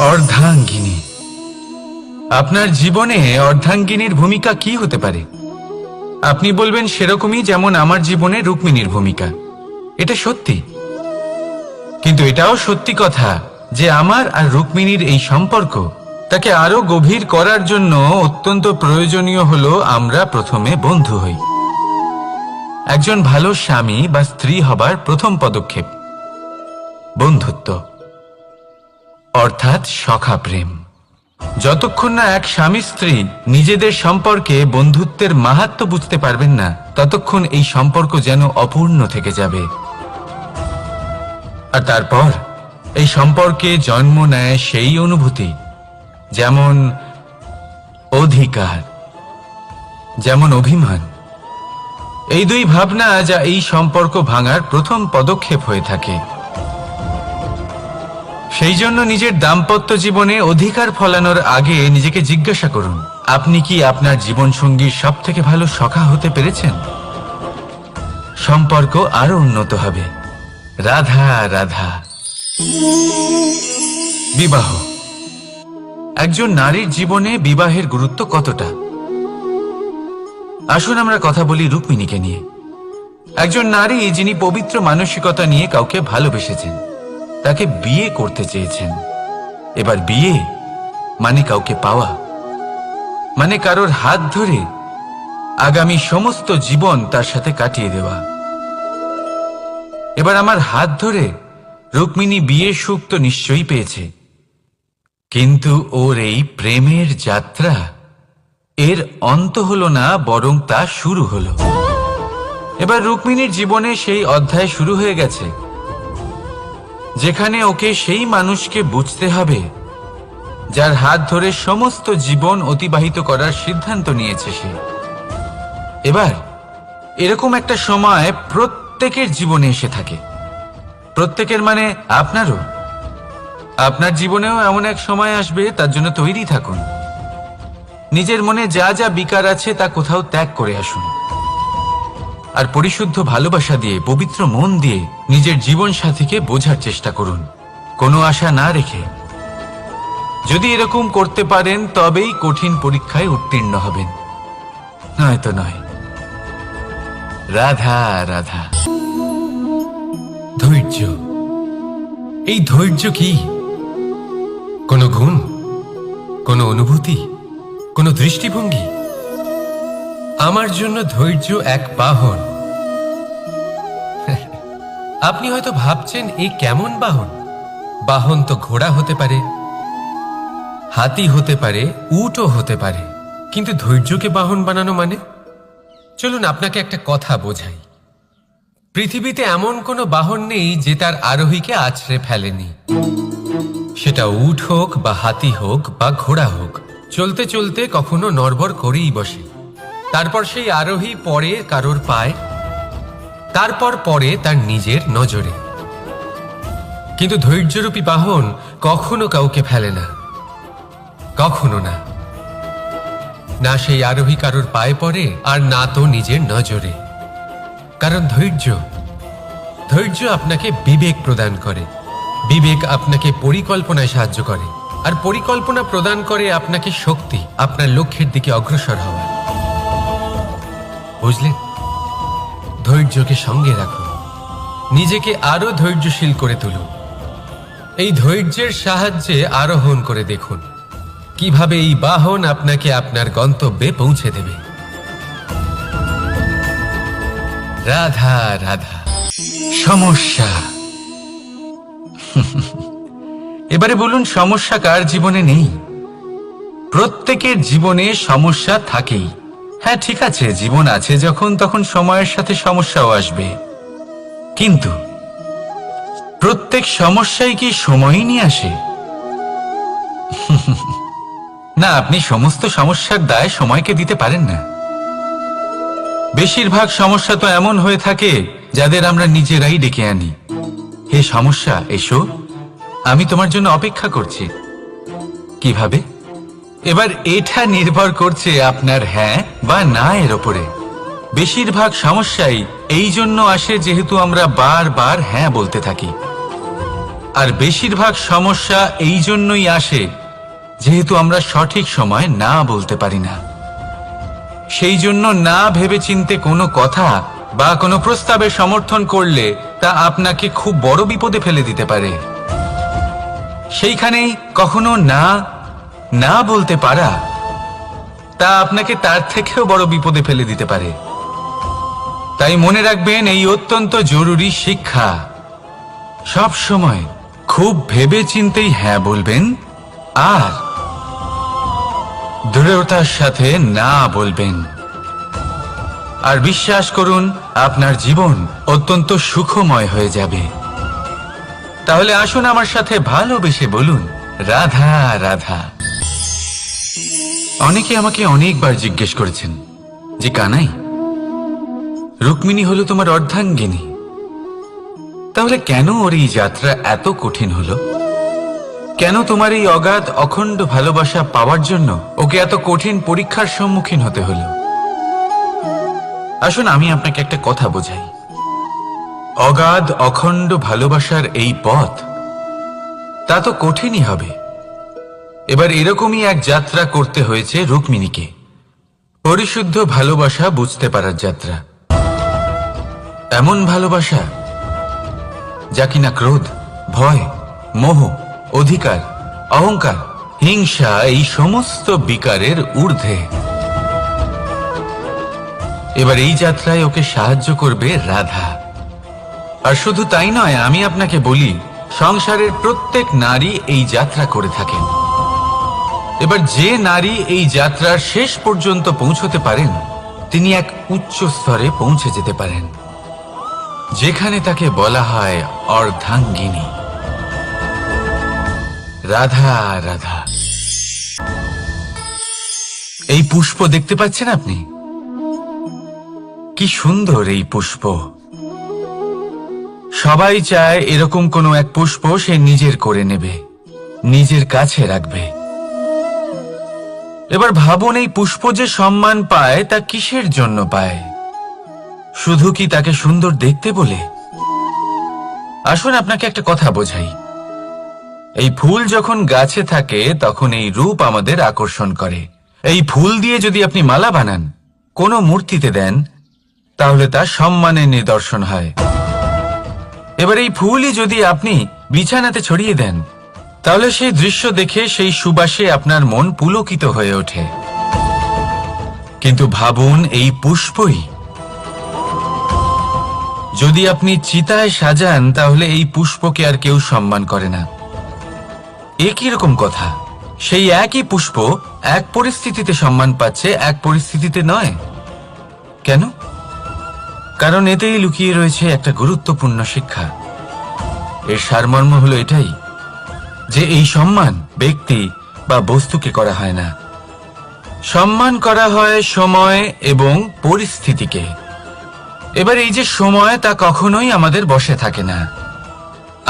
অর্ধাঙ্গিনী। আপনার জীবনে অর্ধাঙ্গিনীর ভূমিকা কি হতে পারে? আপনি বলবেন সেরকমই যেমন আমার জীবনে রুক্মিণীর ভূমিকা। এটা সত্যি, কিন্তু এটাও সত্যি কথা যে আমার আর রুক্মিণীর এই সম্পর্ক তাকে আরো গভীর করার জন্য অত্যন্ত প্রয়োজনীয় হলো আমরা প্রথমে বন্ধু হই। একজন ভালো স্বামী বা স্ত্রী হবার প্রথম পদক্ষেপ বন্ধুত্ব, অর্থাৎ সখা প্রেম। যতক্ষণ না এক স্বামী স্ত্রী নিজেদের সম্পর্কে বন্ধুত্বের মাহাত্ম্য বুঝতে পারবেন না, ততক্ষণ এই সম্পর্ক যেন অপূর্ণ থেকে যাবে। আর তারপর এই সম্পর্কে জন্ম নেয় সেই অনুভূতি, যেমন অধিকার, যেমন অভিমান। এই দুই ভাবনা যা এই সম্পর্ক ভাঙার প্রথম পদক্ষেপ হয়ে থাকে। সেই জন্য নিজের দাম্পত্য জীবনে অধিকার ফলানোর আগে নিজেকে জিজ্ঞাসা করুন, আপনি কি আপনার জীবনসঙ্গীর সব থেকে ভালো সখা হতে পেরেছেন? সম্পর্ক আরো উন্নত হবে। রাধা রাধা। বিবাহ। একজন নারীর জীবনে বিবাহের গুরুত্ব কতটা? আসুন আমরা কথা বলি রুক্মিণীকে নিয়ে। একজন নারী যিনি পবিত্র মানসিকতা নিয়ে কাউকে ভালোবেসেছেন, তাকে বিয়ে করতে চেয়েছেন। এবার বিয়ে মানে কাউকে পাওয়া, মানে কারোর হাত ধরে আগামী সমস্ত জীবন তার সাথে কাটিয়ে দেওয়া। এবার আমার হাত ধরে রুক্মিণী বিয়ের সুখ তো নিশ্চয়ই পেয়েছে, কিন্তু ওর এই প্রেমের যাত্রা এর অন্ত হলো না, বরং তা শুরু হলো। এবার রুক্মিণীর জীবনে সেই অধ্যায় শুরু হয়ে গেছে যেখানে ওকে সেই মানুষকে বুঝতে হবে যার হাত ধরে সমস্ত জীবন অতিবাহিত করার সিদ্ধান্ত নিয়েছে সে। এবার এরকম একটা সময় প্রত্যেকের জীবনে এসে থাকে। প্রত্যেকের মানে আপনারও। আপনার জীবনেও এমন এক সময় আসবে, তার জন্য তৈরি থাকুন। নিজের মনে যা যা বিকার আছে তা কোথাও ত্যাগ করে আসুন, আর পরিশুদ্ধ ভালোবাসা দিয়ে, পবিত্র মন দিয়ে নিজের জীবন সাথীকে বোঝার চেষ্টা করুন, কোনো আশা না রেখে। যদি এরকম করতে পারেন তবেই কঠিন পরীক্ষায় উত্তীর্ণ হবেন, নয়তো নয়। রাধা রাধা। ধৈর্য। এই ধৈর্য কি কোনো গুণ, কোনো অনুভূতি, কোনো দৃষ্টিভঙ্গি? আমার জন্য ধৈর্য এক বাহন। আপনি হয়তো ভাবছেন এই কেমন বাহন? বাহন তো ঘোড়া হতে পারে, হাতি হতে পারে, উটও হতে পারে, কিন্তু ধৈর্যকে বাহন বানানো মানে? চলুন আপনাকে একটা কথা বোঝাই। পৃথিবীতে এমন কোনো বাহন নেই যে তার আরোহীকে আছড়ে ফেলেনি। সেটা উট হোক বা হাতি হোক বা ঘোড়া হোক, চলতে চলতে কখনো নড়বড় করেই বসে। তারপর সেই আরোহী পড়ে কারোর পায়, তারপর পড়ে তার নিজের নজরে। কিন্তু ধৈর্যরূপী বাহন কখনো কাউকে ফেলে না, কখনো না। না সেই আরোহী কারোর পায়ে পড়ে, আর না তো নিজের নজরে। কারণ ধৈর্য আপনাকে বিবেক প্রদান করে, বিবেক আপনাকে পরিকল্পনায় সাহায্য করে, আর পরিকল্পনা প্রদান করে আপনাকে শক্তি, আপনার লক্ষ্যের দিকে অগ্রসর হওয়ার। বুঝলেন? ধৈর্যকে সঙ্গে রাখুন, নিজেকে আরো ধৈর্যশীল করে তুলুন। এই ধৈর্যের সাহায্যে আরোহণ করে দেখুন কিভাবে এই বাহন আপনাকে আপনার গন্তব্যে পৌঁছে দেবে। রাধা রাধা। সমস্যা। এবারে বলুন, সমস্যা কার জীবনে নেই? প্রত্যেকের জীবনে সমস্যা থাকেই। হ্যাঁ, ঠিক আছে, জীবন আছে যখন, তখন সময়ের সাথে সমস্যাও আসবে। কিন্তু প্রত্যেক সমস্যাই কি সময়ই নিয়ে আসে? না, আপনি সমস্ত সমস্যার দায় সময়কে দিতে পারেন না। বেশিরভাগ সমস্যা তো এমন হয়ে থাকে যাদের আমরা নিজেরাই ডেকে আনি। হে সমস্যা, এসো, আমি তোমার জন্য অপেক্ষা করছি। কিভাবে? এবার এটা নির্ভর করছে আপনার হ্যাঁ বা না এর ওপরে। বেশিরভাগ সমস্যাই এই জন্য আসে যেহেতু আমরা বারবার হ্যাঁ বলতে থাকি। আর বেশিরভাগ সমস্যা এই জন্যই আসে যেহেতু আমরা সঠিক সময় না বলতে পারি না। সেই জন্য না ভেবেচিন্তে কোনো কথা বা কোনো প্রস্তাবে সমর্থন করলে তা আপনাকে খুব বড় বিপদে ফেলে দিতে পারে। সেইখানেই কখনো না না বলতে পারা তা আপনাকে তার থেকেও বড় বিপদে ফেলে দিতে পারে। তাই মনে রাখবেন, এই অত্যন্ত জরুরি শিক্ষা। সব সময় খুব ভেবেচিন্তেই হ্যাঁ বলবেন আর দৃঢ়তার সাথে না বলবেন। আর বিশ্বাস করুন, আপনার জীবন অত্যন্ত সুখময় হয়ে যাবে। তাহলে আসুন আমার সাথে ভালোবেসে বলুন, রাধা রাধা। অনেকে আমাকে অনেকবার জিজ্ঞেস করেছেন যে কানাই, রুক্মিণী হলো তোমার অর্ধাঙ্গিনী, তাহলে কেন ওর এই যাত্রা এত কঠিন হলো? কেন তোমার এই অগাধ অখণ্ড ভালোবাসা পাওয়ার জন্য ওকে এত কঠিন পরীক্ষার সম্মুখীন হতে হলো? আসুন আমি আপনাকে একটা কথা বোঝাই। অগাধ অখণ্ড ভালোবাসার এই পথ তা তো কঠিনই হবে। এবার এরকমই এক যাত্রা করতে হয়েছে রুক্মিণীকে, পরিশুদ্ধ ভালোবাসা বুঝতে পারার যাত্রা। এমন ভালোবাসা যা কিনা ক্রোধ, ভয়, মোহ, অধিকার, অহংকার, হিংসা এই সমস্ত বিকারের ঊর্ধ্বে। এবার এই যাত্রায় ওকে সাহায্য করবে রাধা। আর শুধু তাই নয়, আমি আপনাকে বলি, সংসারের প্রত্যেক নারী এই যাত্রা করে থাকেন। এবার যে নারী এই যাত্রার শেষ পর্যন্ত পৌঁছতে পারেন, তিনি এক উচ্চ স্তরে পৌঁছে যেতে পারেন, যেখানে তাকে বলা হয় অর্ধাঙ্গিনী। রাধা রাধা। এই পুষ্প দেখতে পাচ্ছেন আপনি? কি সুন্দর এই পুষ্প। সবাই চায় এরকম কোনো এক পুষ্প সে নিজের করে নেবে, নিজের কাছে রাখবে। এবার ভাবুন, এই পুষ্প যে সম্মান পায় তা কিসের জন্য পায়? শুধু কি তাকে সুন্দর দেখতে বলে? আসুন আপনাকে একটা কথা বোঝাই। এই ফুল যখন গাছে থাকে তখন এই রূপ আমাদের আকর্ষণ করে। এই ফুল দিয়ে যদি আপনি মালা বানান, কোনো মূর্তিতে দেন, তাহলে তা সম্মানের নিদর্শন হয়। এবার এই ফুলই যদি আপনি বিছানাতে ছড়িয়ে দেন, তাহলে সেই দৃশ্য দেখে সেই সুবাসে আপনার মন পুলকিত হয়ে ওঠে। কিন্তু ভাবুন, এই পুষ্পই যদি আপনি চিতায় সাজান, তাহলে এই পুষ্পকে আর কেউ সম্মান করে না। একই রকম কথা, সেই একই পুষ্প এক পরিস্থিতিতে সম্মান পাচ্ছে, এক পরিস্থিতিতে নয়। কেন? কারণ এতেই লুকিয়ে রয়েছে একটা গুরুত্বপূর্ণ শিক্ষা। এর সারমর্ম হলো এটাই যে এই সম্মান ব্যক্তি বা বস্তুকে করা হয় না, সম্মান করা হয় সময় এবং পরিস্থিতিকে। এবার এই যে সময়, তা কখনোই আমাদের বশে থাকে না,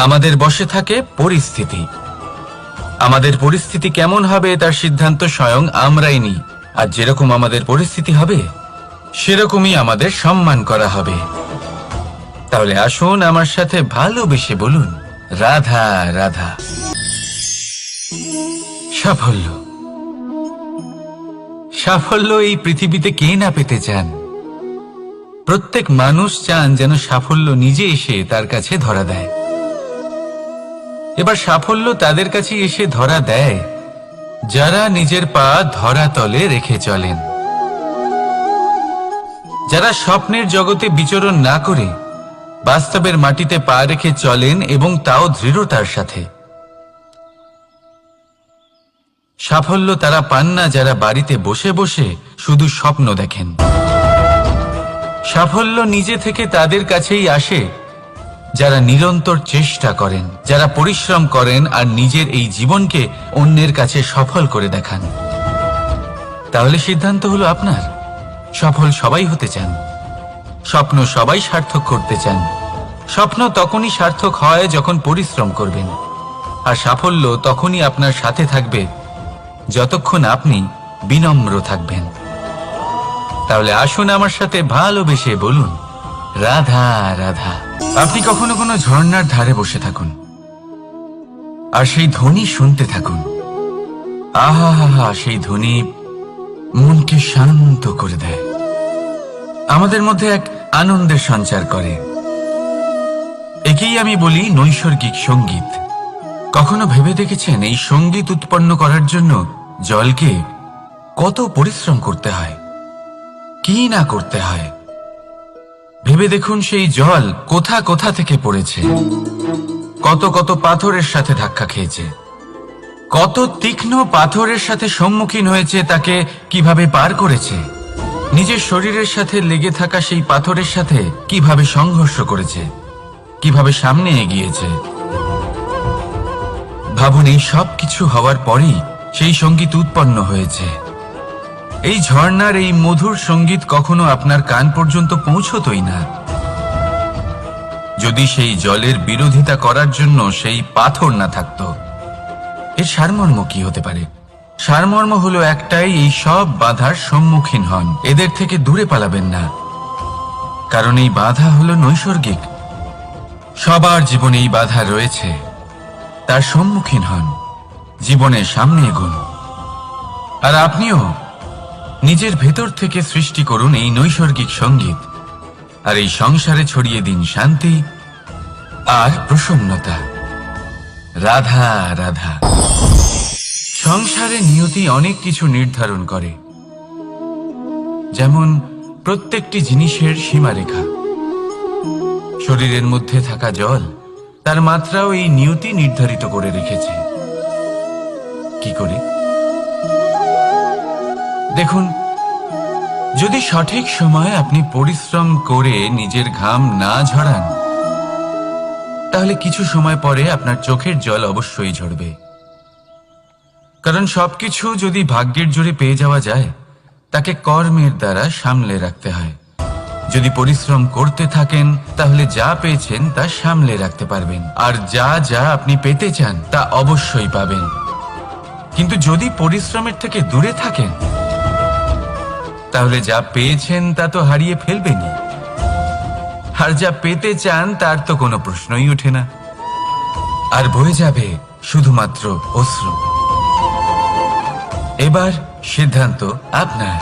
আমাদের বশে থাকে পরিস্থিতি। আমাদের পরিস্থিতি কেমন হবে তার সিদ্ধান্ত স্বয়ং আমরাই নিই। আর যেরকম আমাদের পরিস্থিতি হবে সেরকমই আমাদের সম্মান করা হবে। তাহলে আসুন আমার সাথে ভালোবেসে বলুন, রাধা রাধা। সাফল্য, সাফল্য এই পৃথিবীতে কে না পেতে চান? প্রত্যেক মানুষ চান যেন সাফল্য নিজে এসে তার কাছে ধরা দেয়। এবার সাফল্য তাদের কাছে এসে ধরা দেয় যারা নিজের পা ধরাতলে রেখে চলেন, যারা স্বপ্নের জগতে বিচরণ না করে বাস্তবের মাটিতে পা রেখে চলেন এবং তাও দৃঢ়তার সাথে। সাফল্য তারা পান না যারা বাড়িতে বসে বসে শুধু স্বপ্ন দেখেন। সাফল্য নিজে থেকে তাদের কাছেই আসে যারা নিরন্তর চেষ্টা করেন, যারা পরিশ্রম করেন আর নিজের এই জীবনকে অন্যের কাছে সফল করে দেখান। তাহলে সিদ্ধান্ত হলো আপনার। সফল সবাই হতে চান, স্বপ্ন সবাই সার্থক করতে চান। স্বপ্ন তখনই সার্থক হয় যখন পরিশ্রম করবেন, আর সাফল্য তখনই আপনার সাথে থাকবে যতক্ষণ আপনি বিনম্র থাকবেন। তাহলে আসুন আমার সাথে ভালোবেসে বলুন, রাধা রাধা। আপনি কখনো কোনো ঝর্ণার ধারে বসে থাকুন, আর সেই ধ্বনি শুনতে থাকুন। আহা হা হা, সেই ধ্বনি মনকে শান্ত করে দেয়, আমাদের মধ্যে এক আনন্দের সঞ্চার করে। একেই আমি বলি নৈসর্গিক সঙ্গীত। কখনো ভেবে দেখেছেন এই সঙ্গীত উৎপন্ন করার জন্য জলকে কত পরিশ্রম করতে হয়, কি না করতে হয়? ভেবে দেখুন সেই জল কোথা কোথা থেকে পড়েছে, কত কত পাথরের সাথে ধাক্কা খেয়েছে, কত তীক্ষ্ণ পাথরের সাথে সম্মুখীন হয়েছে, তাকে কিভাবে পার করেছে, নিজের শরীরের সাথে লেগে থাকা সেই পাথরের সাথে কিভাবে সংঘর্ষ করেছে, কিভাবে সামনে এগিয়েছে। ভাবুন, এই সব কিছু হওয়ার পরেই সেই সঙ্গীত উৎপন্ন হয়েছে। এই ঝর্ণার এই মধুর সঙ্গীত কখনো আপনার কান পর্যন্ত পৌঁছতই না যদি সেই জলের বিরোধিতা করার জন্য সেই পাথর না থাকত। এর সারমর্ম কি হতে পারে? সারমর্ম হলো একটাই, এই সব বাধার সম্মুখীন হন, এদের থেকে দূরে পালাবেন না, কারণ এই বাধা হলো নৈসর্গিক। সবার জীবনে এই বাধা রয়েছে, তার সম্মুখীন হন, জীবনের সামনে এগোন। আর আপনিও নিজের ভেতর থেকে সৃষ্টি করুন এই নৈসর্গিক সঙ্গীত, আর এই সংসারে ছড়িয়ে দিন শান্তি আর প্রসন্নতা। রাধা রাধা। সংসারে নিয়তি অনেক কিছু নির্ধারণ করে, যেমন প্রত্যেকটি জিনিসের সীমারেখা। শরীরের মধ্যে থাকা জল, তার মাত্রাও এই নিয়তি নির্ধারিত করে রেখেছে। কি করে? দেখুন, যদি সঠিক সময়ে আপনি পরিশ্রম করে নিজের ঘাম না ঝরান, তাহলে কিছু সময় পরে আপনার চোখের জল অবশ্যই ঝরবে। কারণ সবকিছু যদি ভাগ্যের জোরে পেয়ে যাওয়া যায়, তাকে কর্মের দ্বারা সামলে রাখতে হয়। যদি পরিশ্রম করতে থাকেন, তাহলে যা পেয়েছেন তা সামলে রাখতে পারবেন, আর যা যা আপনি পেতে চান তা অবশ্যই পাবেন। কিন্তু যদি পরিশ্রমের থেকে দূরে থাকেন, তাহলে যা পেয়েছেন তা তো হারিয়ে ফেলবেনই, আর যা পেতে চান তার তো কোনো প্রশ্নই ওঠে না, আর বয়ে যাবে শুধুমাত্র অশ্রু। এবার সিদ্ধান্ত আপনার,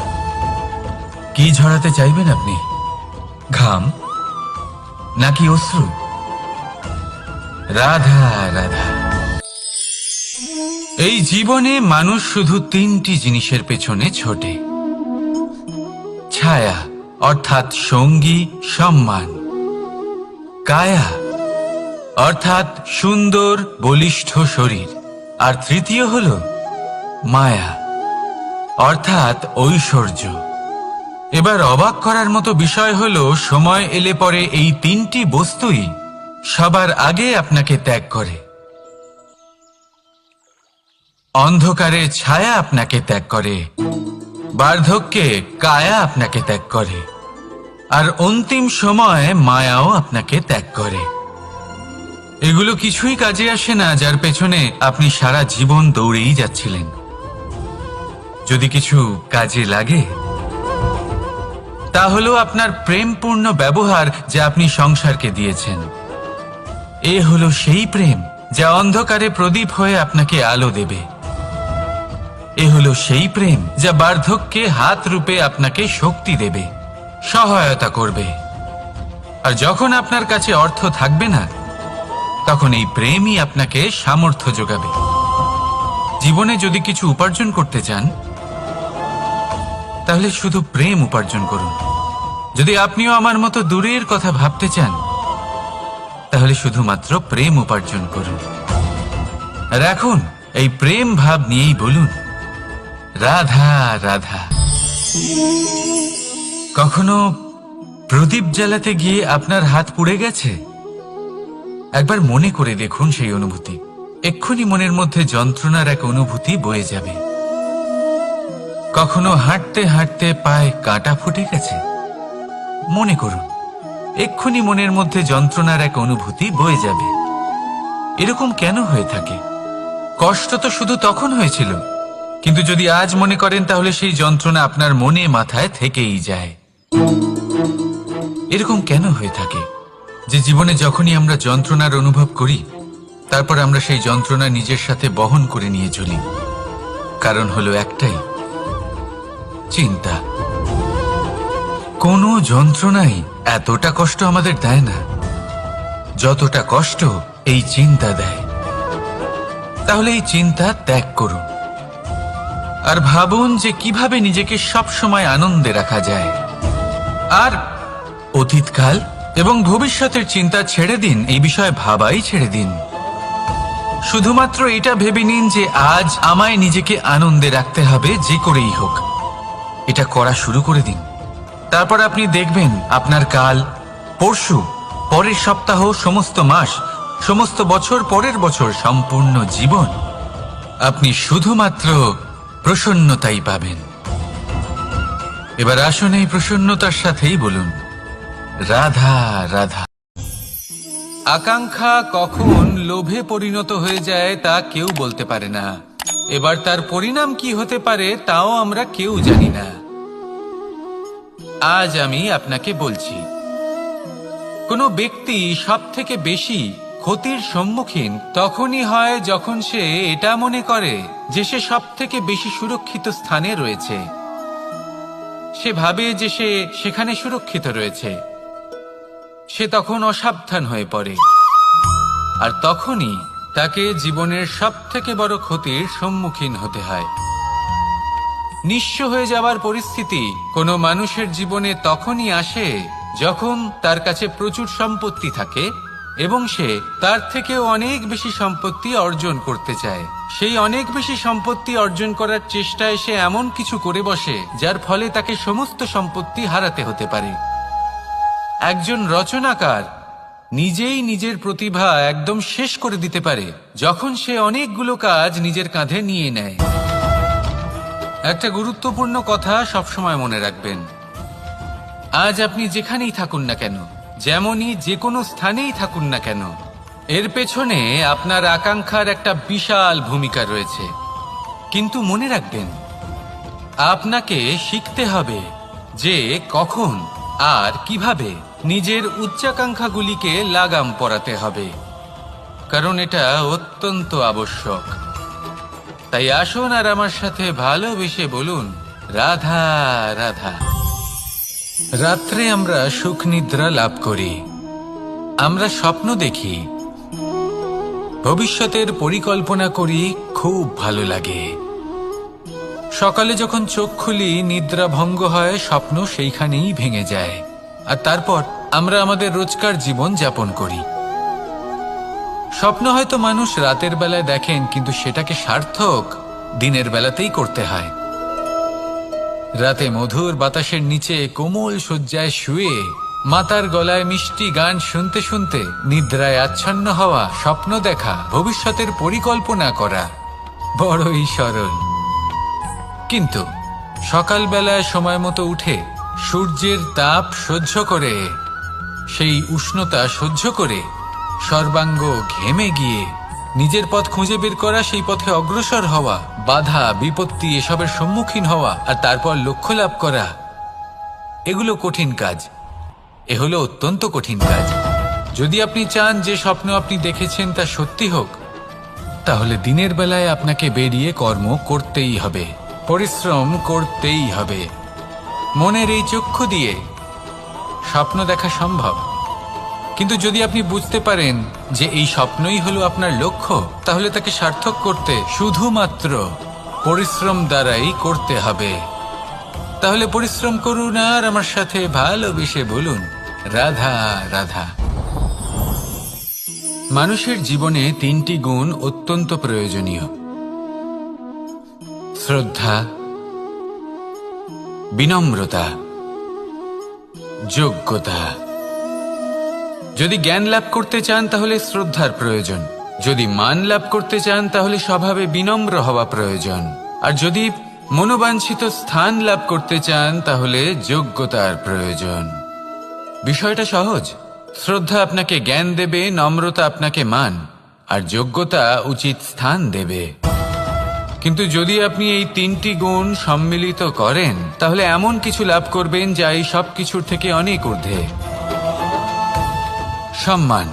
কি ঝরাতে চাইবেন আপনি? ঘাম নাকি অশ্রু? রাধা রাধা। এই জীবনে মানুষ শুধু তিনটি জিনিসের পেছনে ছোটে: ছায়া অর্থাৎ সঙ্গী সম্মান, কায়া অর্থাৎ সুন্দর বলিষ্ঠ শরীর, আর তৃতীয় হল মায়া অর্থাৎ ঐশ্বর্য। এবার অবাক করার মতো বিষয় হলো, সময় এলে পরে এই তিনটি বস্তুই সবার আগে আপনাকে ত্যাগ করে। অন্ধকারে ছায়া আপনাকে ত্যাগ করে, বার্ধক্যে কায়া আপনাকে ত্যাগ করে, আর অন্তিম সময়ে মায়াও আপনাকে ত্যাগ করে। এগুলো কিছুই কাজে আসে না যার পেছনে আপনি সারা জীবন দৌড়েই যাচ্ছিলেন। যদি কিছু কাজে লাগে, তা হলো আপনার প্রেমপূর্ণ ব্যবহার যা আপনি সংসারকে দিয়েছেন। এ হলো সেই প্রেম যা অন্ধকারে প্রদীপ হয়ে আপনাকে আলো দেবে। এ হলো সেই প্রেম যা বার্ধক্যে হাত রূপে আপনাকে শক্তি দেবে, সহায়তা করবে। আর যখন আপনার কাছে অর্থ থাকবে না, তখন এই প্রেমই আপনাকে সামর্থ্য যোগাবে। জীবনে যদি কিছু উপার্জন করতে চান, তাহলে শুধু প্রেম উপার্জন করুন। যদি আপনিও আমার মতো দূরের কথা ভাবতে চান, তাহলে শুধুমাত্র প্রেম উপার্জন করুন। আর এখন এই প্রেম ভাব নিয়েই বলুন, রাধা রাধা। কখনো প্রদীপ জ্বালাতে গিয়ে আপনার হাত পুড়ে গেছে? একবার মনে করে দেখুন সেই অনুভূতি। এক্ষুনি মনের মধ্যে যন্ত্রণার এক অনুভূতি বয়ে যাবে। কখনো হাঁটতে হাঁটতে পায়ে কাঁটা ফুটে গেছে? মনে করুন, এক্ষুনি মনের মধ্যে যন্ত্রণার এক অনুভূতি বয়ে যাবে। এরকম কেন হয়ে থাকে? কষ্ট তো শুধু তখন হয়েছিল, কিন্তু যদি আজ মনে করেন, তাহলে সেই যন্ত্রণা আপনার মনে মাথায় থেকেই যায়। এরকম কেন হয়ে থাকে যে জীবনে যখনই আমরা যন্ত্রণার অনুভব করি, তারপর আমরা সেই যন্ত্রণা নিজের সাথে বহন করে নিয়ে চলি। কারণ হলো একটাই, চিন্তা। কোনো যন্ত্রণাই এতটা কষ্ট আমাদের দেয় না যতটা কষ্ট এই চিন্তা দেয়। তাহলে এই চিন্তা ত্যাগ করুন আর ভাবুন যে কিভাবে নিজেকে সব সময় আনন্দে রাখা যায়। আর অতীতকাল এবং ভবিষ্যতের চিন্তা ছেড়ে দিন, এই বিষয়ে ভাবাই ছেড়ে দিন। শুধুমাত্র এটা ভেবে নিন যে আজ আমায় নিজেকে আনন্দে রাখতে হবে, যে করেই হোক। এটা করা শুরু করে দিন। তারপর আপনি দেখবেন আপনার কাল, পরশু, পরের সপ্তাহ, সমস্ত মাস, সমস্ত বছর, পরের বছর, সম্পূর্ণ জীবন আপনি শুধুমাত্র প্রসন্নতাই পাবেন। এবার আসুন এই প্রসন্নতার সাথেই বলুন, রাধা রাধা। আকাঙ্ক্ষা কখন লোভে পরিণত হয়ে যায় তা কেউ বলতে পারে না। এবার তার পরিণাম কি হতে পারে তাও আমরা কেউ জানি না। আজ আমি আপনাকে বলছি, কোনো ব্যক্তি সব থেকে বেশি ক্ষতির সম্মুখীন তখনই হয় যখন সে এটা মনে করে যে সে সব থেকে বেশি সুরক্ষিত স্থানে রয়েছে। সে ভাবে যে সে সেখানে সুরক্ষিত রয়েছে। সে তখন অসাবধান হয়ে পড়ে, আর তখনই তাকে জীবনের সব থেকে বড় ক্ষতির সম্মুখীন হতে হয়। নিঃস্ব হয়ে যাওয়ার পরিস্থিতি কোনো মানুষের জীবনে তখনই আসে যখন তার কাছে প্রচুর সম্পত্তি থাকে এবং সে তার থেকেও অনেক বেশি সম্পত্তি অর্জন করতে চায়। সেই অনেক বেশি সম্পত্তি অর্জন করার চেষ্টায় সে এমন কিছু করে বসে যার ফলে তাকে সমস্ত সম্পত্তি হারাতে হতে পারে। একজন রচনাকার নিজেই নিজের প্রতিভা একদম শেষ করে দিতে পারে যখন সে অনেকগুলো কাজ নিজের কাঁধে নিয়ে নেয়। একটা গুরুত্বপূর্ণ কথা সবসময় মনে রাখবেন, আজ আপনি যেখানেই থাকুন না কেন, যেমনই যে কোনো স্থানেই থাকুন না কেন, এর পেছনে আপনার আকাঙ্ক্ষার একটা বিশাল ভূমিকা রয়েছে। কিন্তু মনে রাখবেন, আপনাকে শিখতে হবে যে কখন আর কিভাবে নিজের উচ্চাকাঙ্ক্ষাগুলিকে লাগাম পরাতে হবে, কারণ এটা অত্যন্ত আবশ্যক। তাই আসুন আর আমার সাথে ভালোবেসে বলুন, রাধা রাধা। রাত্রে আমরা সুখ নিদ্রা লাভ করি, আমরা স্বপ্ন দেখি, ভবিষ্যতের পরিকল্পনা করি, খুব ভালো লাগে। সকালে যখন চোখ খুলি, নিদ্রা ভঙ্গ হয়, স্বপ্ন সেইখানেই ভেঙে যায়, আর তারপর আমরা আমাদের রোজকার জীবন যাপন করি। স্বপ্ন হয়তো মানুষ রাতের বেলায় দেখেন, কিন্তু সেটাকে সার্থক দিনের বেলাতেই করতে হয়। রাতে মধুর বাতাসের নিচে কোমল শয্যায় শুয়ে মাতার গলায় মিষ্টি গান শুনতে শুনতে নিদ্রায় আচ্ছন্ন হওয়া, স্বপ্ন দেখা, ভবিষ্যতের পরিকল্পনা করা বড়ই সরল। কিন্তু সকালবেলায় সময় মতো উঠে সূর্যের তাপ সহ্য করে, সেই উষ্ণতা সহ্য করে সর্বাঙ্গ ঘেমে গিয়ে নিজের পথ খুঁজে বের করা, সেই পথে অগ্রসর হওয়া, বাধা বিপত্তি এসবের সম্মুখীন হওয়া, আর তারপর লক্ষ্য লাভ করা, এগুলো কঠিন কাজ। এ হলো অত্যন্ত কঠিন কাজ। যদি আপনি চান যে স্বপ্ন আপনি দেখেছেন তা সত্যি হোক, তাহলে দিনের বেলায় আপনাকে বেরিয়ে কর্ম করতেই হবে, পরিশ্রম করতেই হবে। মনের এই চক্ষু দিয়ে স্বপ্ন দেখা সম্ভব, কিন্তু যদি আপনি বুঝতে পারেন যে এই স্বপ্নই হলো আপনার লক্ষ্য, তাহলে তাকে সার্থক করতে শুধুমাত্র পরিশ্রম দ্বারাই করতে হবে। তাহলে পরিশ্রম করুন আর আমার সাথে ভালোবেসে বলুন, রাধা রাধা। মানুষের জীবনে তিনটি গুণ অত্যন্ত প্রয়োজনীয়: শ্রদ্ধা, বিনম্রতা, যোগ্যতা। যদি জ্ঞান লাভ করতে চান তাহলে শ্রদ্ধার প্রয়োজন, যদি মান লাভ করতে চান তাহলে স্বভাবে বিনম্র হওয়া প্রয়োজন, আর যদি মনোবাঞ্ছিত স্থান লাভ করতে চান তাহলে যোগ্যতার প্রয়োজন। বিষয়টা সহজ। শ্রদ্ধা আপনাকে জ্ঞান দেবে, নম্রতা আপনাকে মান, আর যোগ্যতা উচিত স্থান দেবে। কিন্তু যদি আপনি এই তিনটি গুণ সম্মিলিত করেন, তাহলে এমন কিছু লাভ করবেন যা এই সব কিছুর থেকে অনেক ঊর্ধ্বে। সম্মান,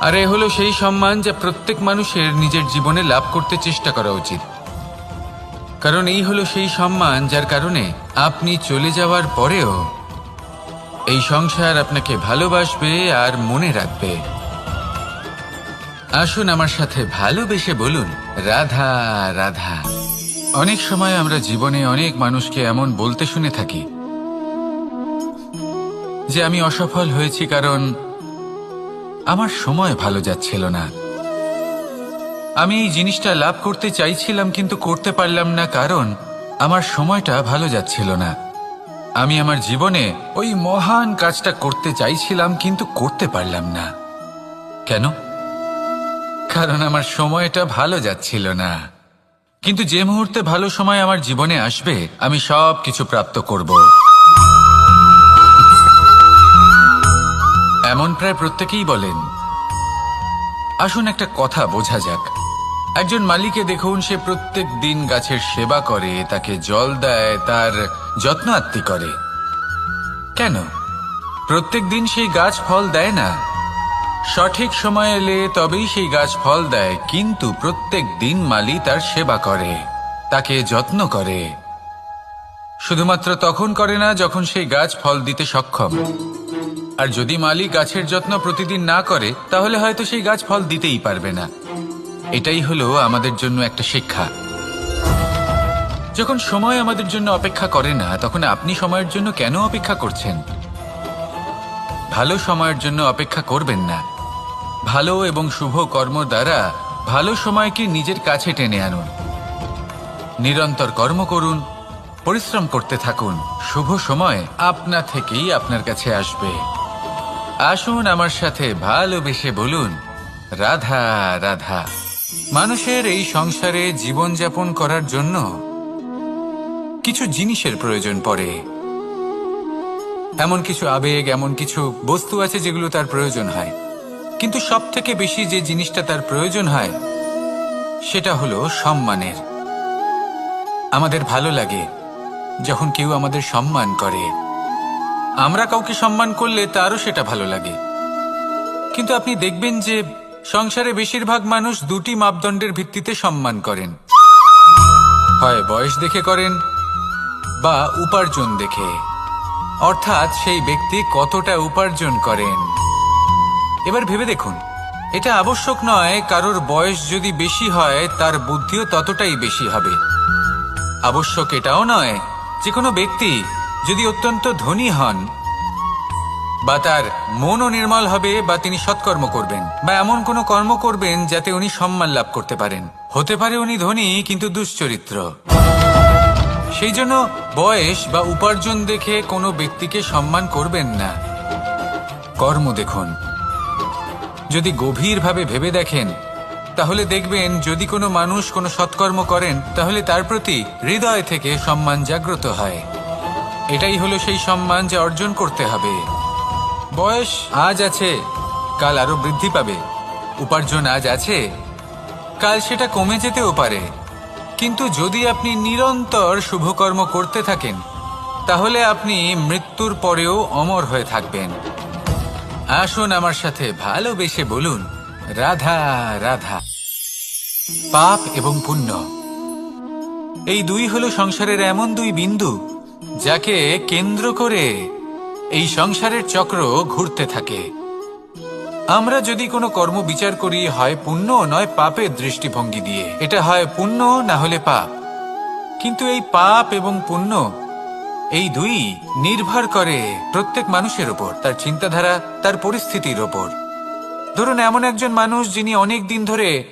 আর এ হলো সেই সম্মান যা প্রত্যেক মানুষের নিজের জীবনে লাভ করতে চেষ্টা করা উচিত। কারণ এই হলো সেই সম্মান যার কারণে আপনি চলে যাওয়ার পরেও এই সংসার আপনাকে ভালোবাসবে আর মনে রাখবে। আসুন আমার সাথে ভালোবেসে বলুন, রাধা রাধা। অনেক সময় আমরা জীবনে অনেক মানুষকে এমন বলতে শুনে থাকি যে আমি অসফল হয়েছি কারণ আমার সময় ভালো যাচ্ছিল না। আমি এই জিনিসটা লাভ করতে চাইছিলাম কিন্তু করতে পারলাম না কারণ আমার সময়টা ভালো যাচ্ছিল না। আমি আমার জীবনে ওই মহান কাজটা করতে চাইছিলাম কিন্তু করতে পারলাম না। কেন? কারণ আমার সময়টা ভালো যাচ্ছিল না। কিন্তু যে মুহূর্তে ভালো সময় আমার জীবনে আসবে আমি সব কিছু প্রাপ্ত করব। এমন প্রায় প্রত্যেকেই বলেন। আসুন একটা কথা বোঝা যাক। একজন মালিকে দেখুন, সে প্রত্যেক দিন গাছের সেবা করে, তাকে জল দেয়, তার যত্ন আত্তি করে। কেন? প্রত্যেক দিন সেই গাছ ফল দেয় না। সঠিক সময় এলে তবেই সেই গাছ ফল দেয়, কিন্তু প্রত্যেক দিন মালি তার সেবা করে, তাকে যত্ন করে। শুধুমাত্র তখন করে না যখন সেই গাছ ফল দিতে সক্ষম। আর যদি মালি গাছের যত্ন প্রতিদিন না করে তাহলে হয়তো সেই গাছ ফল দিতেই পারবে না। এটাই হলো আমাদের জন্য একটা শিক্ষা। যখন সময় আমাদের জন্য অপেক্ষা করে না তখন আপনি সময়ের জন্য কেন অপেক্ষা করছেন? ভালো সময়ের জন্য অপেক্ষা করবেন না। ভালো এবং শুভ কর্ম দ্বারা ভালো সময়কে নিজের কাছে টেনে আনুন। নিরন্তর কর্ম করুন, পরিশ্রম করতে থাকুন। শুভ সময় আপনা থেকেই আপনার কাছে আসবে। আসুন আমার সাথে ভালোবেসে বলুন, রাধা রাধা। মানুষের এই সংসারে জীবনযাপন করার জন্য কিছু জিনিসের প্রয়োজন পড়ে। এমন কিছু আবেগ, এমন কিছু বস্তু আছে যেগুলো তার প্রয়োজন হয়। কিন্তু সব থেকে বেশি যে জিনিসটা তার প্রয়োজন হয় সেটা হলো সম্মানের। আমাদের ভালো লাগে যখন কেউ আমাদের সম্মান করে। আমরা কাউকে সম্মান করলে তারও সেটা ভালো লাগে। কিন্তু আপনি দেখবেন যে সংসারে বেশিরভাগ মানুষ দুটি মাপদণ্ডের ভিত্তিতে সম্মান করেন। হয় বয়স দেখে করেন বা উপার্জন দেখে, অর্থাৎ সেই ব্যক্তি কতটা উপার্জন করেন। এবার ভেবে দেখুন, এটা আবশ্যক নয় কারোর বয়স যদি বেশি হয় তার বুদ্ধিও ততটাই বেশি হবে। আবশ্যক এটাও নয় যে কোনো ব্যক্তি যদি অত্যন্ত ধনী হন বা তার মনও নির্মল হবে বা তিনি সৎকর্ম করবেন বা এমন কোনো কর্ম করবেন যাতে উনি সম্মান লাভ করতে পারেন। হতে পারে উনি ধনী কিন্তু দুশ্চরিত্র। সেই জন্য বয়স বা উপার্জন দেখে কোনো ব্যক্তিকে সম্মান করবেন না। কর্ম দেখুন। যদি গভীরভাবে ভেবে দেখেন তাহলে দেখবেন যদি কোনো মানুষ কোনো সৎকর্ম করেন তাহলে তার প্রতি হৃদয় থেকে সম্মান জাগ্রত হয়। এটাই হলো সেই সম্মান যা অর্জন করতে হবে। বয়স আজ আছে, কাল আরো বৃদ্ধি পাবে। উপার্জন আজ আছে, কাল সেটা কমে যেতেও পারে। কিন্তু যদি আপনি নিরন্তর শুভকর্ম করতে থাকেন তাহলে আপনি মৃত্যুর পরেও অমর হয়ে থাকবেন। আসুন আমার সাথে ভালোবেসে বলুন, রাধা রাধা। পাপ এবং পুণ্য, এই দুই হলো সংসারের এমন দুই বিন্দু যাকে কেন্দ্র করে এই সংসারের চক্র ঘুরতে থাকে। আমরা যদি কোনো কর্ম বিচার করি হয় পুণ্য নয় পাপের দৃষ্টিভঙ্গি দিয়ে, এটা হয় পুণ্য না হলে পাপ। কিন্তু এই পাপ এবং পুণ্য এই দুই নির্ভর করে প্রত্যেক মানুষের ওপর, তার চিন্তাধারা, তার পরিস্থিতির ওপর। ধরুন এমন একজন মানুষ যিনি অনেক দিন ধরে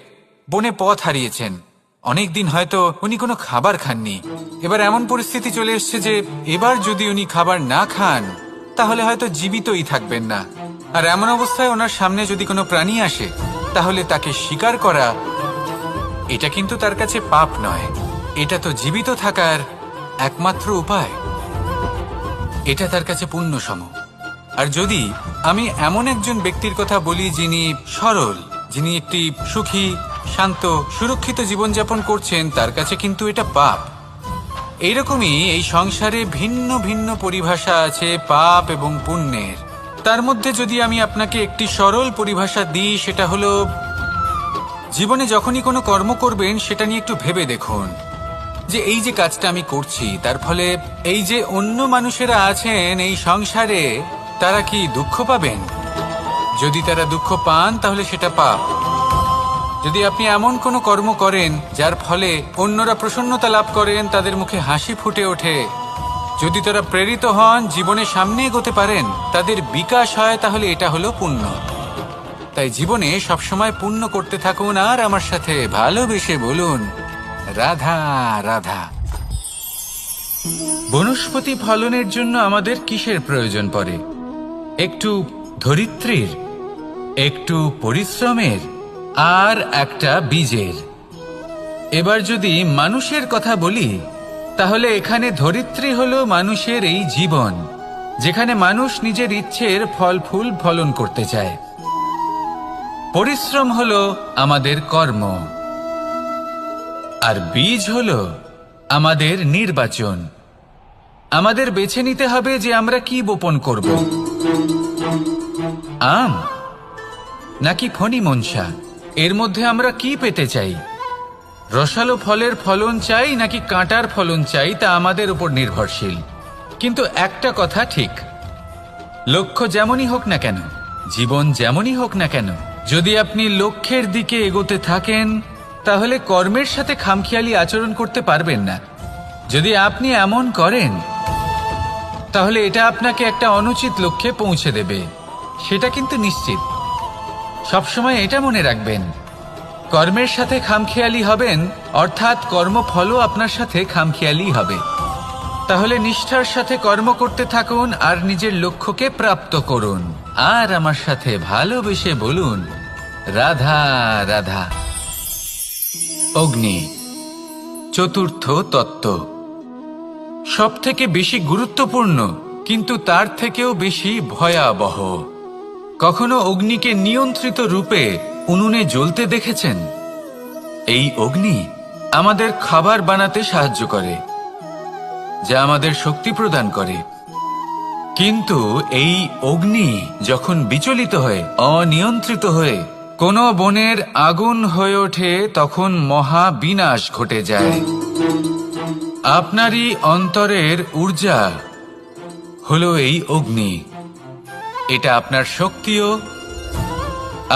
বনে পথ হারিয়েছেন। অনেক দিন হয়তো উনি কোনো খাবার খাননি। এবার এমন পরিস্থিতি চলে এসছে যে এবার যদি উনি খাবার না খান তাহলে হয়তো জীবিতই থাকবেন না। আর এমন অবস্থায় ওনার সামনে যদি কোনো প্রাণী আসে তাহলে তাকে শিকার করা, এটা কিন্তু তার কাছে পাপ নয়। এটা তো জীবিত থাকার একমাত্র উপায়। এটা তার কাছে পুণ্য সম। আর যদি আমি এমন একজন ব্যক্তির কথা বলি যিনি সরল, যিনি একটি সুখী, শান্ত, সুরক্ষিত জীবনযাপন করছেন, তার কাছে কিন্তু এটা পাপ। এইরকমই এই সংসারে ভিন্ন ভিন্ন পরিভাষা আছে পাপ এবং পুণ্যের। তার মধ্যে যদি আমি আপনাকে একটি সরল পরিভাষা দিই, সেটা হলো, জীবনে যখনই কোনো কর্ম করবেন সেটা নিয়ে একটু ভেবে দেখুন যে এই যে কাজটা আমি করছি তার ফলে এই যে অন্য মানুষেরা আছেন এই সংসারে, তারা কি দুঃখ পাবেন? যদি তারা দুঃখ পান তাহলে সেটা পাপ। যদি আপনি এমন কোনো কর্ম করেন যার ফলে অন্যরা প্রসন্নতা লাভ করেন, তাদের মুখে হাসি ফুটে ওঠে, যদি তারা প্রেরিত হন, জীবনে সামনে এগোতে পারেন, তাদের বিকাশ হয়, তাহলে এটা হলো পুণ্য। তাই জীবনে সবসময় পুণ্য করতে থাকুন আর আমার সাথে ভালোবেসে বলুন, রাধা রাধা। বনস্পতি ফলনের জন্য আমাদের কিসের প্রয়োজন পড়ে? একটু ধরিত্রীর, একটু পরিশ্রমের, আর একটা বীজের। এবার যদি মানুষের কথা বলি, তাহলে এখানে ধরিত্রী হলো মানুষের এই জীবন, যেখানে মানুষ নিজের ইচ্ছের ফল ফুল ফলন করতে চায়। পরিশ্রম হলো আমাদের কর্ম, আর বীজ হলো আমাদের নির্বাচন। আমাদের বেছে নিতে হবে যে আমরা কি বপন করব, আম নাকি ফণি মনসা। এর মধ্যে আমরা কি পেতে চাই? রসালো ফলের ফলন চাই নাকি কাঁটার ফলন চাই, তা আমাদের উপর নির্ভরশীল। কিন্তু একটা কথা ঠিক, লক্ষ্য যেমনই হোক না কেন, জীবন যেমনই হোক না কেন, যদি আপনি লক্ষ্যের দিকে এগোতে থাকেন তাহলে কর্মের সাথে খামখেয়ালি আচরণ করতে পারবেন না। যদি আপনি এমন করেন তাহলে এটা আপনাকে একটা অনুচিত লক্ষ্যে পৌঁছে দেবে, সেটা কিন্তু নিশ্চিত। সবসময় এটা মনে রাখবেন, কর্মের সাথে খামখেয়ালি হবেন, অর্থাৎ কর্মফলও আপনার সাথে খামখেয়ালি হবে। তাহলে নিষ্ঠার সাথে কর্ম করতে থাকুন আর নিজের লক্ষ্যকে প্রাপ্ত করুন। আর আমার সাথে ভালোবেসে বলুন, রাধা রাধা। অগ্নি চতুর্থ তত্ত্ব, সব থেকে বেশি গুরুত্বপূর্ণ কিন্তু তার থেকেও বেশি ভয়াবহ। কখনো অগ্নিকে নিয়ন্ত্রিত রূপে উনুনে জ্বলতে দেখেছেন? এই অগ্নি আমাদের খাবার বানাতে সাহায্য করে, যা আমাদের শক্তি প্রদান করে। কিন্তু এই অগ্নি যখন বিচলিত হয়ে, অনিয়ন্ত্রিত হয়ে কোনো বনের আগুন হয়ে ওঠে, তখন মহা বিনাশ ঘটে যায়। আপনারই অন্তরের ঊর্জা হলো এই অগ্নি। এটা আপনার শক্তিও,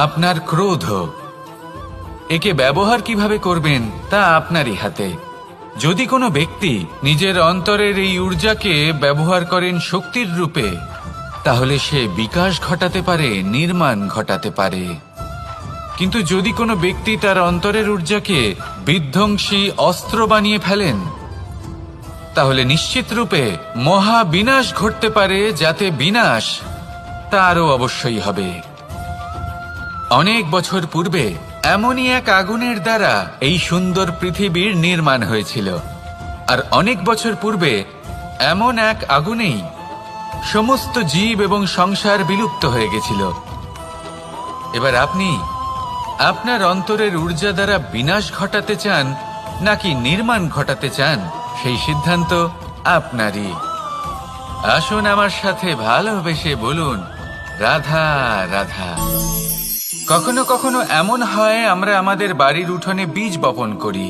আপনার ক্রোধ। একে ব্যবহার কিভাবে করবেন তা আপনারই হাতে। যদি কোনো ব্যক্তি নিজের অন্তরের এই ঊর্জাকে ব্যবহার করেন শক্তির রূপে, তাহলে সে বিকাশ ঘটাতে পারে, নির্মাণ ঘটাতে পারে। কিন্তু যদি কোনো ব্যক্তি তার অন্তরের ঊর্জাকে বিধ্বংসী অস্ত্র বানিয়ে ফেলেন, তাহলে নিশ্চিত রূপে মহা বিনাশ ঘটতে পারে, যাতে বিনাশ তারও অবশ্যই হবে। অনেক বছর পূর্বে এমনই এক আগুনের দ্বারা এই সুন্দর পৃথিবীর নির্মাণ হয়েছিল, আর অনেক বছর পূর্বে এমন এক আগুনেই সমস্ত জীব এবং সংসার বিলুপ্ত হয়ে গেছিল। এবার আপনি আপনার অন্তরের ঊর্জা দ্বারা বিনাশ ঘটাতে চান নাকি নির্মাণ ঘটাতে চান, সেই সিদ্ধান্ত আপনারই। আসুন আমার সাথে ভালোবেসে বলুন, রাধা রাধা। কখনো কখনো এমন হয়, আমরা আমাদের বাড়ির উঠোনে বীজ বপন করি,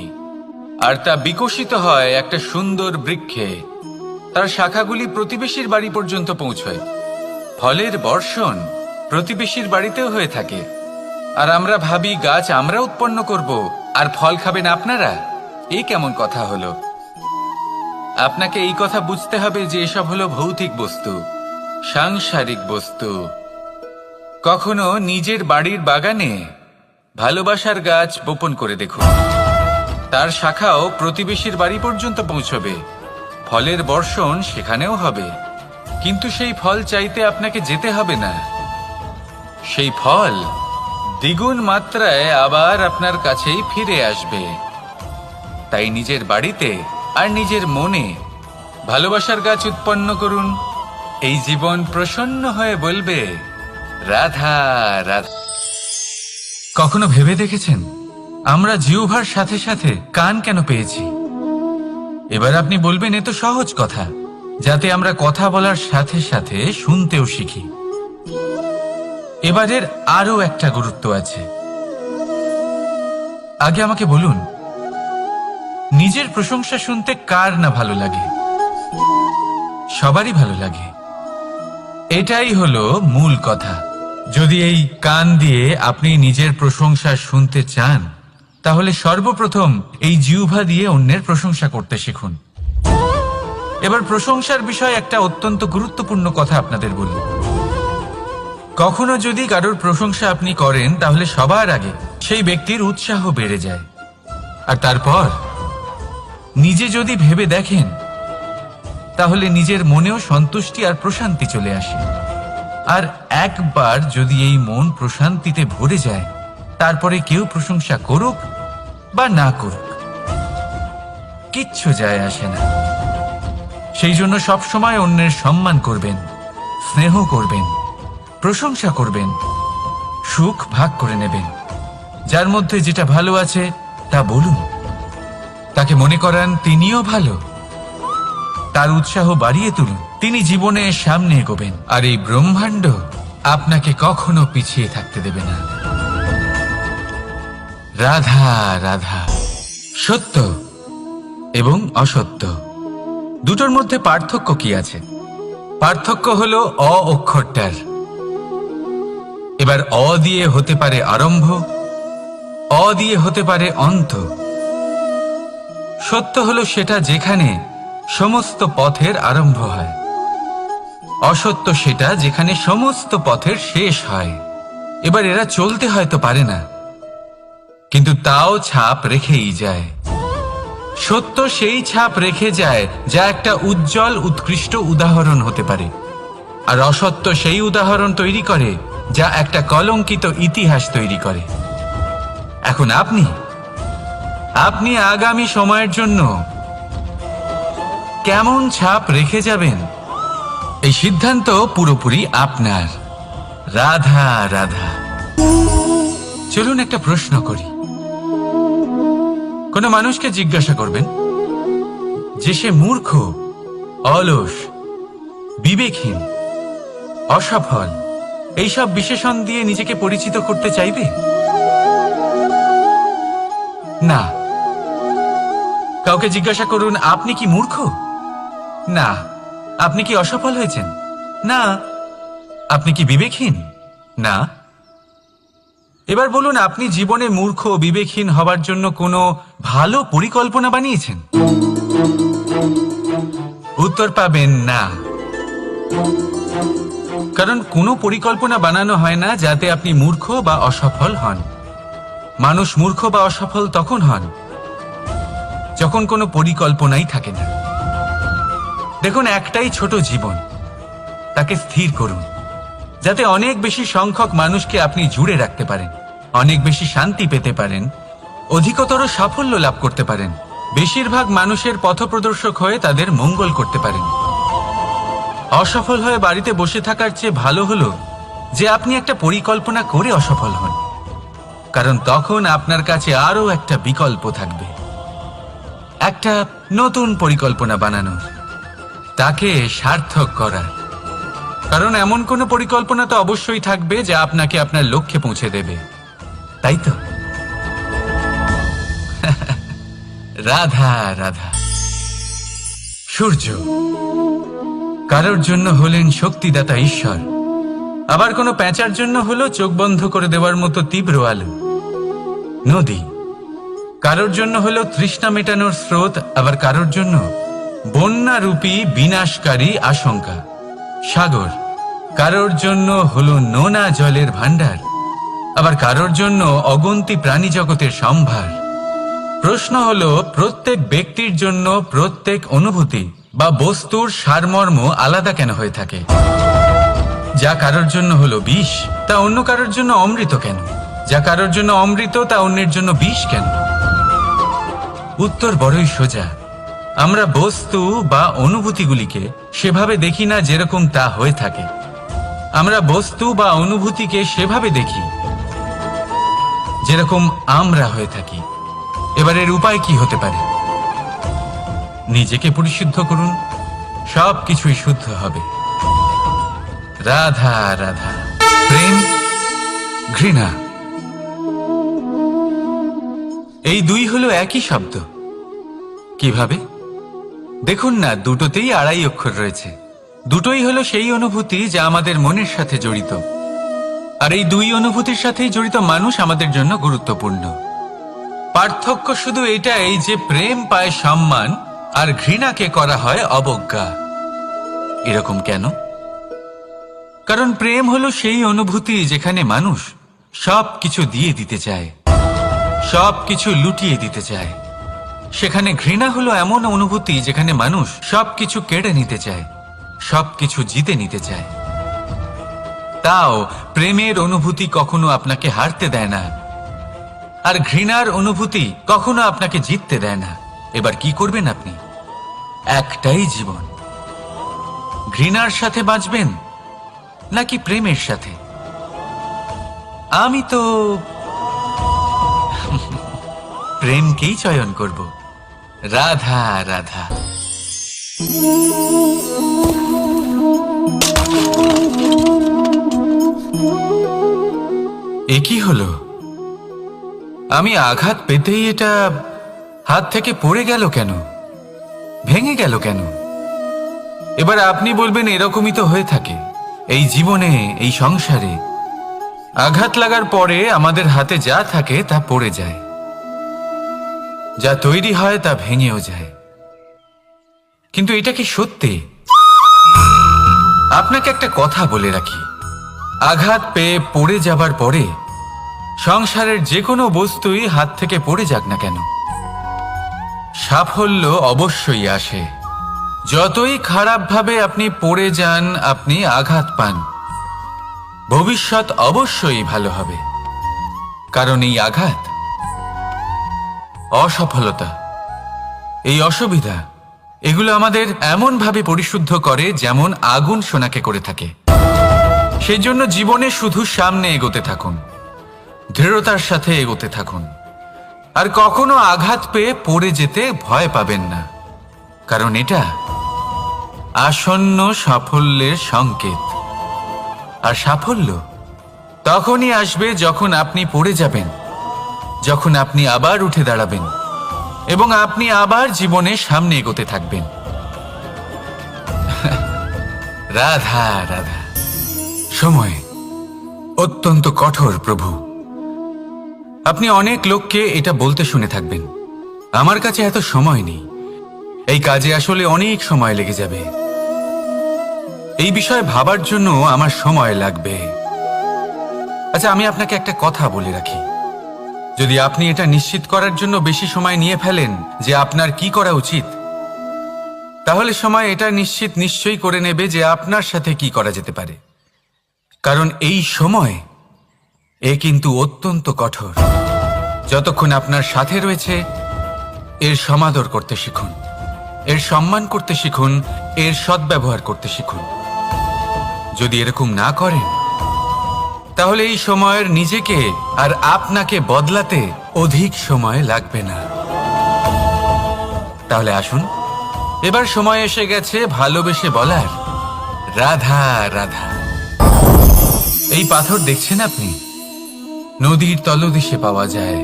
আর তা বিকশিত হয় একটা সুন্দর বৃক্ষে। তার শাখাগুলি প্রতিবেশীর বাড়ি পর্যন্ত পৌঁছয়। ফলের বর্ষণ প্রতিবেশীর বাড়িতেও হয়ে থাকে, আর আমরা ভাবি গাছ আমরা উৎপন্ন করব আর ফল খাবেন আপনারা। এই কেমন কথা হলো? আপনাকে এই কথা বুঝতে হবে যে এসব হলো ভৌতিক বস্তু, সাংসারিক বস্তু। কখনো নিজের বাড়ির বাগানে ভালোবাসার গাছ বপন করে দেখুন, তার শাখাও প্রতিবেশীর বাড়ি পর্যন্ত পৌঁছবে, ফলের বর্ষণ সেখানেও হবে। কিন্তু সেই ফল চাইতে আপনাকে যেতে হবে না, সেই ফল দ্বিগুণ মাত্রায় আবার আপনার কাছেই ফিরে আসবে। তাই নিজের বাড়িতে আর নিজের মনে ভালোবাসার গাছ উৎপন্ন করুন। এই জীবন প্রসন্ন হয়ে বলবে, রাধা রাধা। কখনো ভেবে দেখেছেন আমরা জিহ্বার সাথে সাথে কান কেন পেয়েছি? এবার আপনি বলবেন, এ তো সহজ কথা, যাতে আমরা কথা বলার সাথে সাথে শুনতেও শিখি। এবারের আরো একটা গুরুত্ব আছে। আগে আমাকে বলুন, নিজের প্রশংসা শুনতে কার না ভালো লাগে? সবারই ভালো লাগে। এটাই হলো মূল কথা। যদি এই কান দিয়ে আপনি নিজের প্রশংসা শুনতে চান, তাহলে সর্বপ্রথম এই জিহ্বা দিয়ে অন্যের প্রশংসা করতে শিখুন। এবার প্রশংসার বিষয়ে একটা অত্যন্ত গুরুত্বপূর্ণ কথা আপনাদের বলি। কখনো যদি কারোর প্রশংসা আপনি করেন, তাহলে সবার আগে সেই ব্যক্তির উৎসাহ বেড়ে যায়। আর তারপর নিজে যদি ভেবে দেখেন, তাহলে নিজের মনেও সন্তুষ্টি আর প্রশান্তি চলে আসে। আর একবার যদি এই মন প্রশান্তিতে ভরে যায়, তারপরে কেউ প্রশংসা করুক বা না করুক, কিচ্ছু যায় আসে না। সেই জন্য সবসময় অন্যের সম্মান করবেন, স্নেহ করবেন, প্রশংসা করবেন, সুখ ভাগ করে নেবেন। যার মধ্যে যেটা ভালো আছে তা বলুন, তাকে মনে করান তিনিও ভালো, তার উৎসাহ বাড়িয়ে তুলুন। তিনি জীবনে সামনে এগোবেন, আর এই ব্রহ্মাণ্ড আপনাকে কখনো পিছিয়ে থাকতে দেবে না। রাধা রাধা। সত্য এবং অসত্য দুটোর মধ্যে পার্থক্য কি আছে? পার্থক্য হলো অ অক্ষরটার। এবার অ দিয়ে হতে পারে আরম্ভ, অ দিয়ে হতে পারে অন্ত। সত্য হলো সেটা যেখানে সমস্ত পথের আরম্ভ হয়, অসত্য সেটা যেখানে সমস্ত পথের শেষ হয়। এবার এরা চলতে হয়তো পারে না, কিন্তু তাও ছাপ রেখেই যায়। সত্য সেই ছাপ রেখে যায় যা একটা উজ্জ্বল উৎকৃষ্ট উদাহরণ হতে পারে, আর অসত্য সেই উদাহরণ তৈরি করে যা একটা কলঙ্কিত ইতিহাস তৈরি করে। এখন আপনি আগামী সময়ের জন্য কেমন ছাপ রেখে যাবেন, এই সিদ্ধান্ত পুরোপুরি আপনার। রাধা রাধা। চলুন একটা প্রশ্ন করি। কোন মানুষকে জিজ্ঞাসা করবেন যে সে মূর্খ, অলস, বিবেকহীন, অসফল, এইসব বিশেষণ দিয়ে নিজেকে পরিচিত করতে চাইবে? না। কাউকে জিজ্ঞাসা করুন, আপনি কি মূর্খ? না। আপনি কি অসফল হয়েছেন? না। আপনি কি বিবেকহীন? না। এবার বলুন, আপনি জীবনে মূর্খ ও বিবেকহীন হবার জন্য কোনো ভালো পরিকল্পনা বানিয়েছেন? উত্তর পাবেন না। কারণ কোনো পরিকল্পনা বানানো হয় না যাতে আপনি মূর্খ বা অসফল হন। মানুষ মূর্খ বা অসফল তখন হন যখন কোনো পরিকল্পনাই থাকে না। দেখুন, একটাই ছোট জীবন, তাকে স্থির করুন যাতে অনেক বেশি সংখ্যক মানুষকে আপনি জুড়ে রাখতে পারেন, অনেক বেশি শান্তি পেতে পারেন, অধিকতর সাফল্য লাভ করতে পারেন, বেশিরভাগ মানুষের পথপ্রদর্শক হয়ে তাদের মঙ্গল করতে পারেন। অসফল হয়ে বাড়িতে বসে থাকার চেয়ে ভালো হলো যে আপনি একটা পরিকল্পনা করে অসফল হন, কারণ তখন আপনার কাছে আরো একটা বিকল্প থাকবে, একটা নতুন পরিকল্পনা বানানোর, তাকে সার্থক করার। কারণ এমন কোনো পরিকল্পনা তো অবশ্যই থাকবে যা আপনাকে আপনার লক্ষ্যে পৌঁছে দেবে, তাই তো? রাধা রাধা। সূর্য কারোর জন্য হলেন শক্তিদাতা ঈশ্বর, আবার কোনো প্যাঁচার জন্য হলো চোখ বন্ধ করে দেওয়ার মতো তীব্র আলো। নদী কারোর জন্য হলো তৃষ্ণা মেটানোর স্রোত, আবার কারোর জন্য বন্যারূপী বিনাশকারী আশঙ্কা। সাগর কারোর জন্য হলো নোনা জলের ভান্ডার, আবার কারোর জন্য অগন্তি প্রাণী জগতের সম্ভার। প্রশ্ন হলো, প্রত্যেক ব্যক্তির জন্য প্রত্যেক অনুভূতি বা বস্তুর সারমর্ম আলাদা কেন হয়ে থাকে? যা কারোর জন্য হলো বিষ, তা অন্য কারোর জন্য অমৃত কেন? যা কারোর জন্য অমৃত, তা অন্যের জন্য বিষ কেন? উত্তর বড়ই সোজা। আমরা বস্তু বা অনুভূতিগুলিকে সেভাবে দেখি না যেরকম তা হয়ে থাকে। আমরা বস্তু বা অনুভূতিকে সেভাবে দেখি যেরকম আমরা হয়ে থাকি। এবার এর উপায় কি হতে পারে? নিজেকে পরিশুদ্ধ করুন, সব কিছুই শুদ্ধ হবে। রাধা রাধা। প্রেম ঘৃণা। এই দুই হলো একই শব্দ। কিভাবে? দেখুন না, দুটোতেই আড়াই অক্ষর রয়েছে। দুটোই হলো সেই অনুভূতি যা আমাদের মনের সাথে জড়িত। আর এই দুই অনুভূতির সাথেই জড়িত মানুষ আমাদের জন্য গুরুত্বপূর্ণ। পার্থক্য শুধু এটাই যে প্রেম পায় সম্মান আর ঘৃণাকে করা হয় অবজ্ঞা। এরকম কেন? কারণ প্রেম হলো সেই অনুভূতি যেখানে মানুষ সব কিছু দিয়ে দিতে চায়, সব কিছু লুটিয়ে দিতে চায়। সেখানে ঘৃণা হলো এমন অনুভূতি যেখানে মানুষ সবকিছু কেড়ে নিতে চায়, সবকিছু জিতে নিতে চায়। তাও প্রেমের অনুভূতি কখনো আপনাকে হারতে দেয় না, আর ঘৃণার অনুভূতি কখনো আপনাকে জিততে দেয় না। এবার কি করবেন আপনি? একটাই জীবন। ঘৃণার সাথে বাঁচবেন নাকি প্রেমের সাথে? আমি তো প্রেমকেই চয়ন করব। রাধা রাধা। এ কি হলো? আমি আঘাত পেতেই এটা হাত থেকে পড়ে গেল কেন? ভেঙে গেল কেন? এবার আপনি বলবেন এরকমই তো হয়ে থাকে এই জীবনে, এই সংসারে। আঘাত লাগার পরে আমাদের হাতে যা থাকে তা পড়ে যায়, যা তৈরি হয় তা ভেঙেও যায়। কিন্তু এটা কি সত্যি? আপনাকে একটা কথা বলে রাখি, আঘাত পেয়ে পড়ে যাবার পরে সংসারের যে কোনো বস্তুই হাত থেকে পড়ে যাক না কেন, সাফল্য অবশ্যই আসে। যতই খারাপভাবে আপনি পড়ে যান, আপনি আঘাত পান, ভবিষ্যৎ অবশ্যই ভালো হবে। কারণ এই আঘাত, অসফলতা, এই অসুবিধা, এগুলো আমাদের এমনভাবে পরিশুদ্ধ করে যেমন আগুন সোনাকে করে থাকে। সেই জন্য জীবনে শুধু সামনে এগোতে থাকুন, দৃঢ়তার সাথে এগোতে থাকুন, আর কখনো আঘাত পেয়ে পড়ে যেতে ভয় পাবেন না। কারণ এটা আসন্ন সাফল্যের সংকেত। আর সাফল্য তখনই আসবে যখন আপনি পড়ে যাবেন, যখন আপনি আবার উঠে দাঁড়াবেন এবং আপনি আবার জীবনে সামনে এগোতে থাকবেন। রাধা রাধা। সময় অত্যন্ত কঠোর প্রভু। আপনি অনেক লোককে এটা বলতে শুনে থাকবেন, আমার কাছে এত সময় নেই, এই কাজে আসলে অনেক সময় লেগে যাবে, এই বিষয়ে ভাবার জন্য আমার সময় লাগবে। আচ্ছা, আমি আপনাকে একটা কথা বলে রাখি, যদি আপনি এটা নিশ্চিত করার জন্য বেশি সময় নিয়ে ফেলেন যে আপনার কি করা উচিত, তাহলে সময় এটা নিশ্চয়ই করে নেবে যে আপনার সাথে কি করা যেতে পারে। কারণ এই সময় এ কিন্তু অত্যন্ত কঠোর। যতক্ষণ আপনার সাথে রয়েছে এর সমাদর করতে শিখুন, এর সম্মান করতে শিখুন, এর সদ্ব্যবহার করতে শিখুন। যদি এরকম না করেন তাহলে এই সময়ের নিজেকে আর আপনাকে বদলাতে অধিক সময় লাগবে না। তাহলে আসুন, এবার সময় এসে গেছে ভালোবেসে বলার রাধা রাধা। এই পাথর দেখছেন আপনি, নদীর তলদেশে পাওয়া যায়।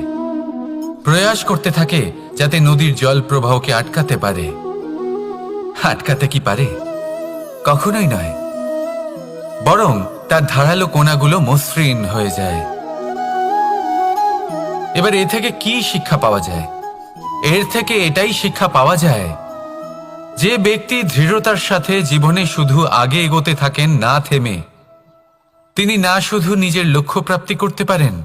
প্রয়াস করতে থাকে যাতে নদীর জল প্রবাহকে আটকাতে পারে। আটকাতে কি পারে? কখনোই নয়, বরং তার ধারালো কোণাগুলো মসৃণ হয়ে যায়। এবার এ থেকে কি শিক্ষা পাওয়া যায়? এর থেকে এটাই শিক্ষা পাওয়া যায় যে ব্যক্তি দৃঢ়তার সাথে জীবনে শুধু আগে এগোতে থাকেন না থেমে, তিনি না শুধু নিজের লক্ষ্য প্রাপ্তি করতে পারেন,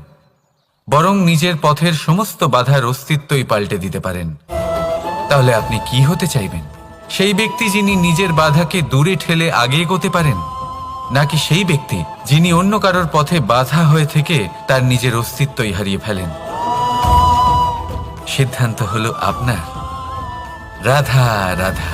বরং নিজের পথের সমস্ত বাধার অস্তিত্বই পাল্টে দিতে পারেন। তাহলে আপনি কি হতে চাইবেন? সেই ব্যক্তি যিনি নিজের বাধাকে দূরে ঠেলে আগে এগোতে পারেন, নাকি সেই ব্যক্তি যিনি অন্য কারোর পথে বাধা হয়ে থেকে তার নিজের অস্তিত্বই হারিয়ে ফেলেন? সিদ্ধান্ত হলো আপনার। রাধা রাধা।